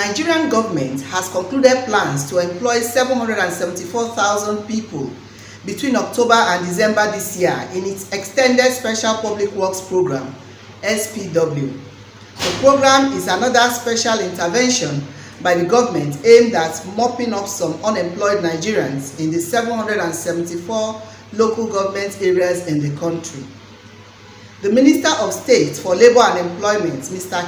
Nigerian government has concluded plans to employ 774,000 people between October and December this year in its Extended Special Public Works Program, SPW. The program is another special intervention by the government aimed at mopping up some unemployed Nigerians in the 774 local government areas in the country. The Minister of State for Labour and Employment, Mr.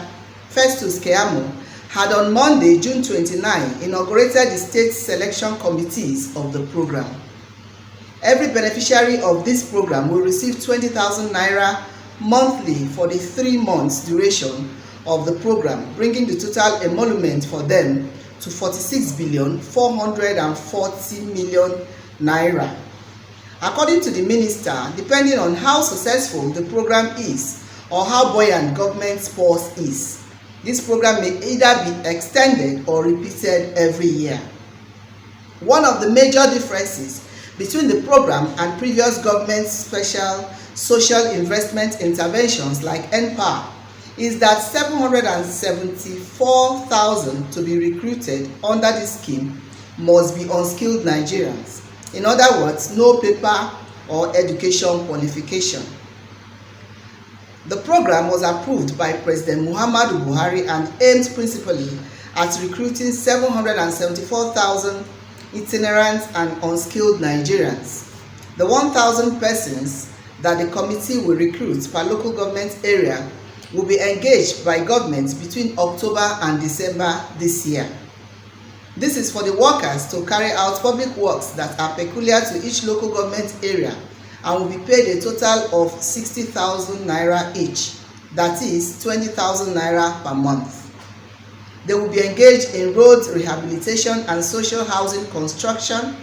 Festus Keyamo, had on Monday, June 29, inaugurated the state selection committees of the program. Every beneficiary of this program will receive 20,000 naira monthly for the 3 months duration of the program, bringing the total emolument for them to 46,440,000,000 naira. According to the minister, depending on how successful the program is or how buoyant government's purse is, this program may either be extended or repeated every year. One of the major differences between the program and previous government special social investment interventions like NPAR is that 774,000 to be recruited under this scheme must be unskilled Nigerians. In other words, no paper or education qualification. The program was approved by President Muhammadu Buhari and aimed principally at recruiting 774,000 itinerant and unskilled Nigerians. The 1,000 persons that the committee will recruit per local government area will be engaged by government between October and December this year. This is for the workers to carry out public works that are peculiar to each local government area and will be paid a total of 60,000 naira each, that is 20,000 naira per month. They will be engaged in road rehabilitation and social housing construction,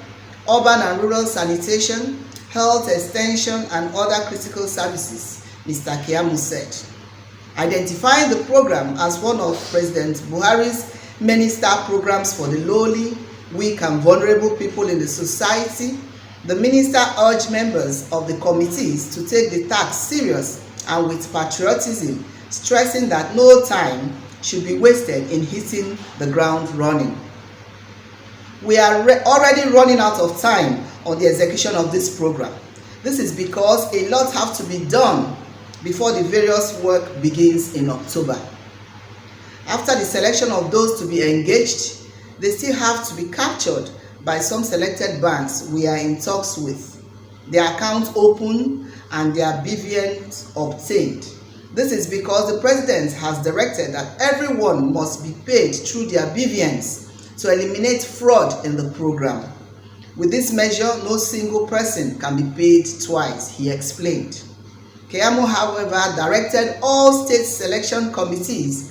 urban and rural sanitation, health extension and other critical services, Mr. Keyamo said. Identifying the program as one of President Buhari's many star programs for the lowly, weak and vulnerable people in the society, the minister urged members of the committees to take the task serious and with patriotism, stressing that no time should be wasted in hitting the ground running. We are already running out of time on the execution of this program. This is because a lot have to be done before the various work begins in October. After the selection of those to be engaged, they still have to be captured by some selected banks we are in talks with, their account opened and their BVNs obtained. This is because the president has directed that everyone must be paid through their BVNs to eliminate fraud in the program. With this measure, no single person can be paid twice, he explained. Keyamo, however, directed all state selection committees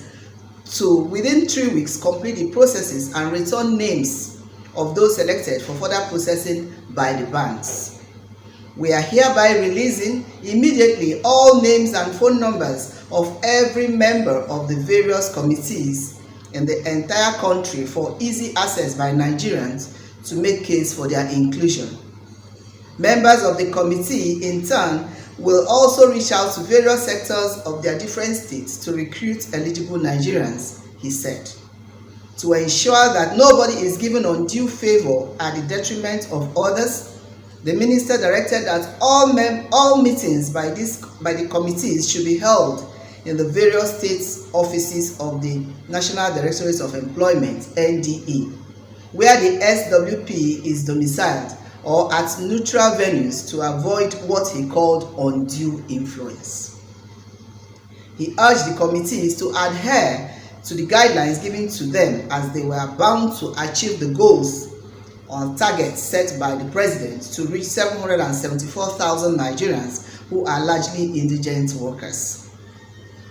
to, within 3 weeks, complete the processes and return names of those selected for further processing by the banks. We are hereby releasing immediately all names and phone numbers of every member of the various committees in the entire country for easy access by Nigerians to make case for their inclusion. Members of the committee, in turn, will also reach out to various sectors of their different states to recruit eligible Nigerians, he said. To ensure that nobody is given undue favor at the detriment of others, the minister directed that all meetings by the committees should be held in the various state offices of the National Directorate of Employment, NDE, where the SWP is domiciled, or at neutral venues to avoid what he called undue influence. He urged the committees to adhere to the guidelines given to them as they were bound to achieve the goals on targets set by the president to reach 774,000 Nigerians who are largely indigent workers.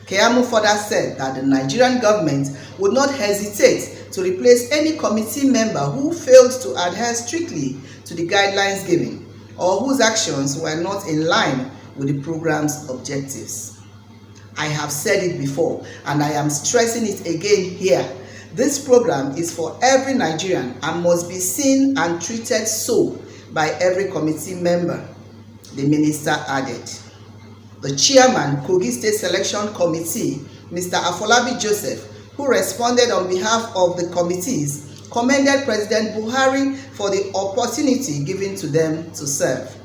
Keyamo further said that the Nigerian government would not hesitate to replace any committee member who failed to adhere strictly to the guidelines given or whose actions were not in line with the program's objectives. I have said it before and I am stressing it again here. This program is for every Nigerian and must be seen and treated so by every committee member, the minister added. The chairman, Kogi State Selection Committee, Mr. Afolabi Joseph, who responded on behalf of the committees, commended President Buhari for the opportunity given to them to serve.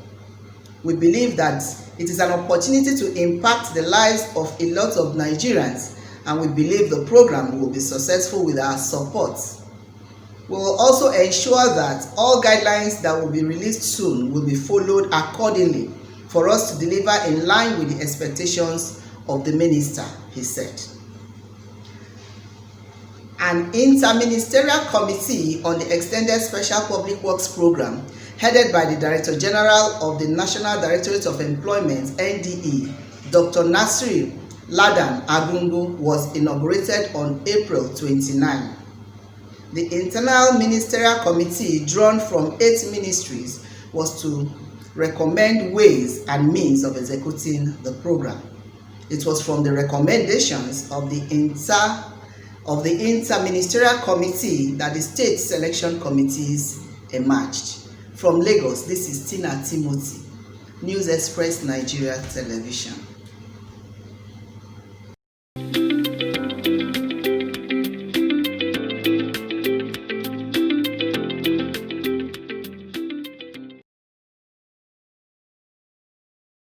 We believe that it is an opportunity to impact the lives of a lot of Nigerians, and we believe the program will be successful with our support. We will also ensure that all guidelines that will be released soon will be followed accordingly for us to deliver in line with the expectations of the minister, he said. An interministerial committee on the Extended Special Public Works Program, headed by the Director General of the National Directorate of Employment, NDE, Dr. Nasir Ladan Agungu, was inaugurated on April 29. The Internal Ministerial Committee, drawn from 8 ministries, was to recommend ways and means of executing the program. It was from the recommendations of the Interministerial Committee that the state selection committees emerged. From Lagos, this is Tina Timothy, News Express Nigeria Television.